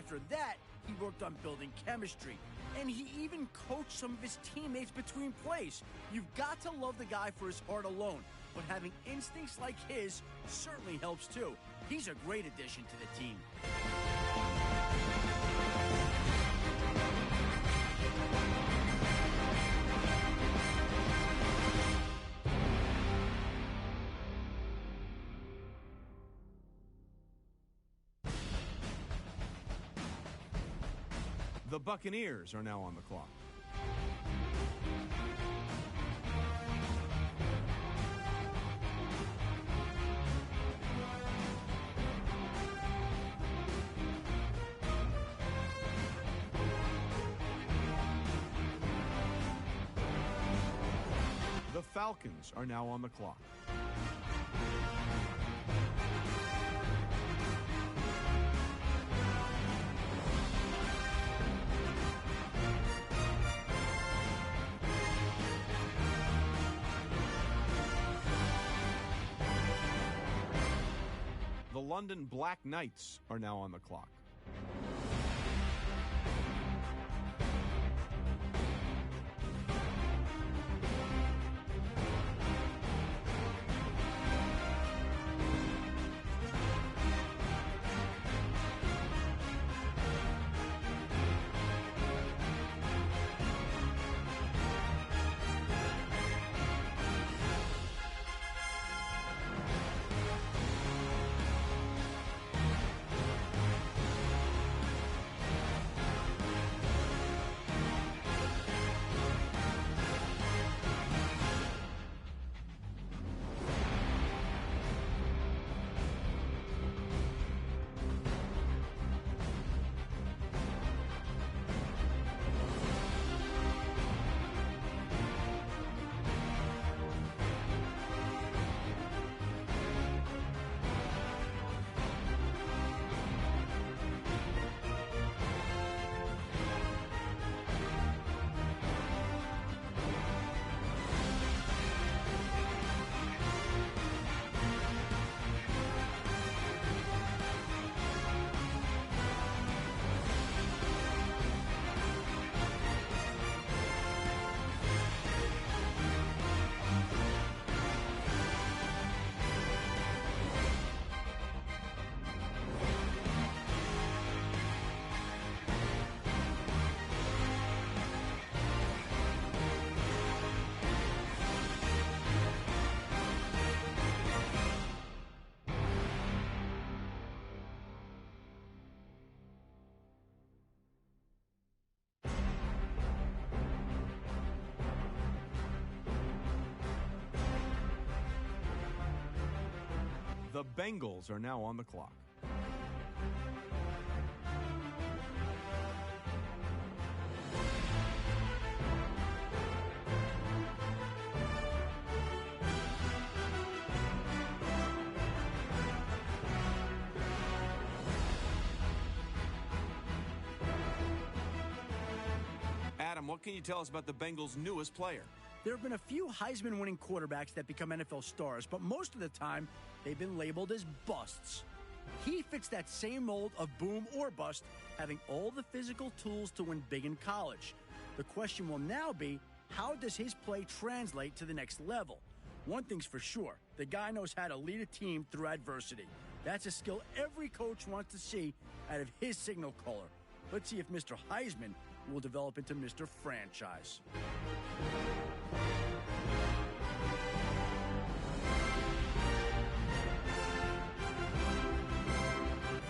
after that, he worked on building chemistry. And he even coached some of his teammates between plays. You've got to love the guy for his heart alone, but having instincts like his certainly helps too. He's a great addition to the team. The Buccaneers are now on the clock. The Falcons are now on the clock. The London Black Knights are now on the clock. The Bengals are now on the clock. Adam, what can you tell us about the Bengals' newest player? There have been a few Heisman-winning quarterbacks that become NFL stars, but most of the time, they've been labeled as busts. He fits that same mold of boom or bust, having all the physical tools to win big in college. The question will now be, how does his play translate to the next level? One thing's for sure, the guy knows how to lead a team through adversity. That's a skill every coach wants to see out of his signal caller. Let's see if Mr. Heisman will develop into Mr. Franchise.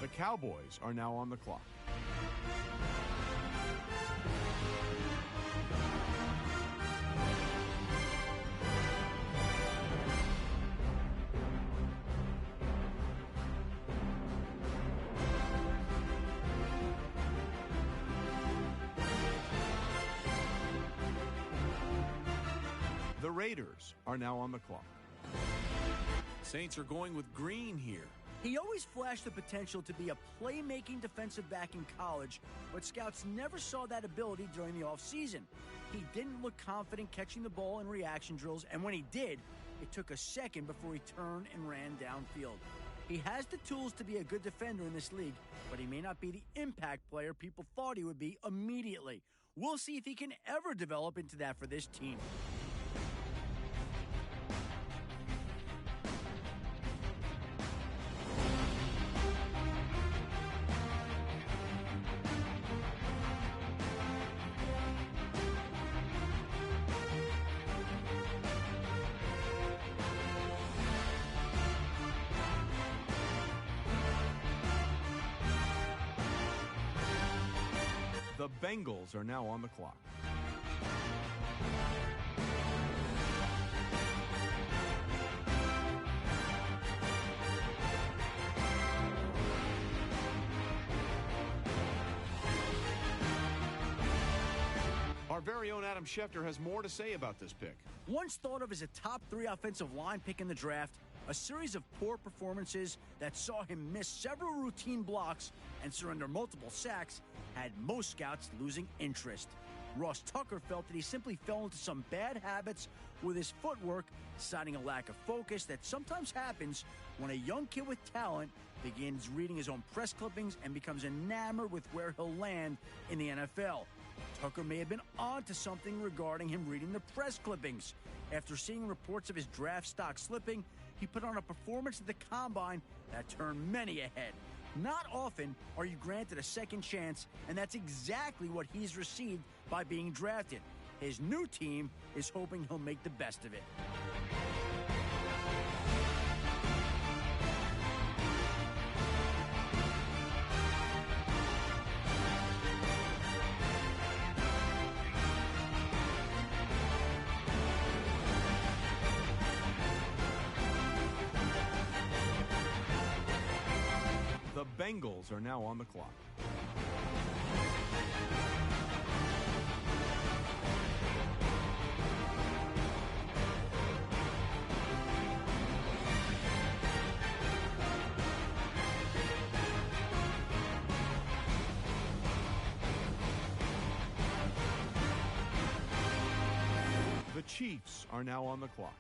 The Cowboys are now on the clock. The Raiders are now on the clock. Saints are going with Green here. He always flashed the potential to be a playmaking defensive back in college, but scouts never saw that ability during the offseason. He didn't look confident catching the ball in reaction drills, and when he did, it took a second before he turned and ran downfield. He has the tools to be a good defender in this league, but he may not be the impact player people thought he would be immediately. We'll see if he can ever develop into that for this team. The Bengals are now on the clock. Our very own Adam Schefter has more to say about this pick. Once thought of as a top 3 offensive line pick in the draft, a series of poor performances that saw him miss several routine blocks and surrender multiple sacks had most scouts losing interest. Ross Tucker felt that he simply fell into some bad habits with his footwork, citing a lack of focus that sometimes happens when a young kid with talent begins reading his own press clippings and becomes enamored with where he'll land in the NFL. Tucker may have been onto something regarding him reading the press clippings. After seeing reports of his draft stock slipping, he put on a performance at the Combine that turned many ahead. Not often are you granted a second chance, and that's exactly what he's received by being drafted. His new team is hoping he'll make the best of it. The Bengals are now on the clock. The Chiefs are now on the clock.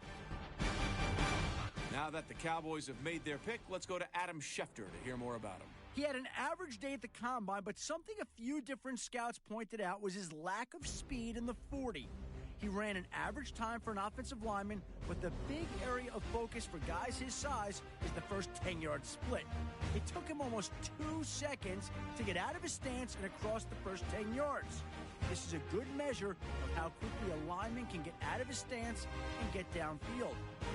Now that the Cowboys have made their pick, let's go to Adam Schefter to hear more about him. He had an average day at the Combine, but something a few different scouts pointed out was his lack of speed in the 40. He ran an average time for an offensive lineman, but the big area of focus for guys his size is the first 10-yard split. It took him almost 2 seconds to get out of his stance and across the first 10 yards. This is a good measure of how quickly a lineman can get out of his stance and get downfield.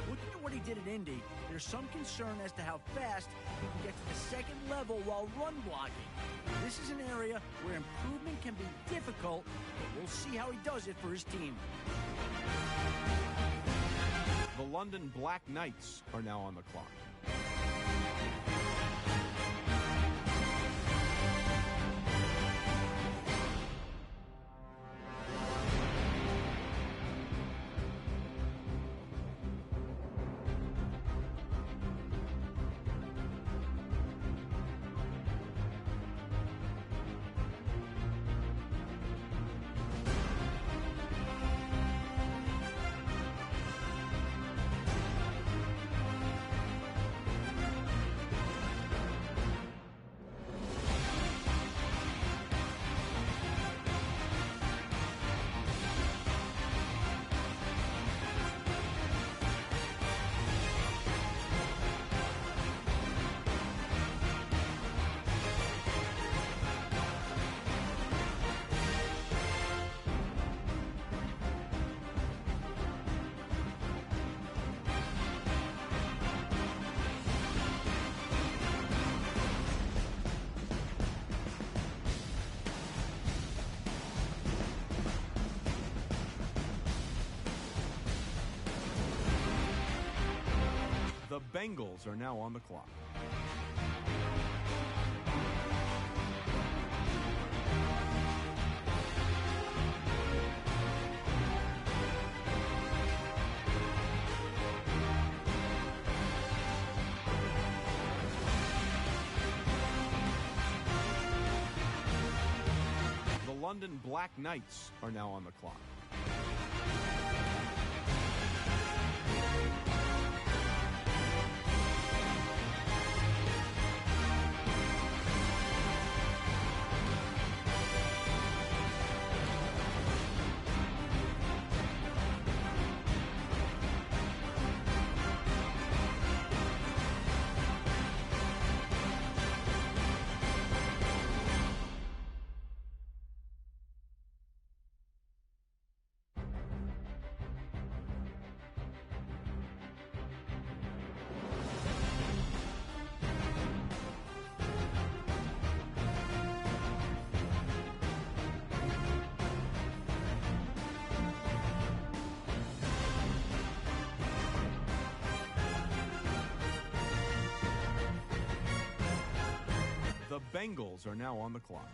Looking at what he did at Indy, there's some concern as to how fast he can get to the second level while run blocking. This is an area where improvement can be difficult, but we'll see how he does it for his team. The London Black Knights are now on the clock. The Bengals are now on the clock. The London Black Knights are now on the clock. The Bengals are now on the clock.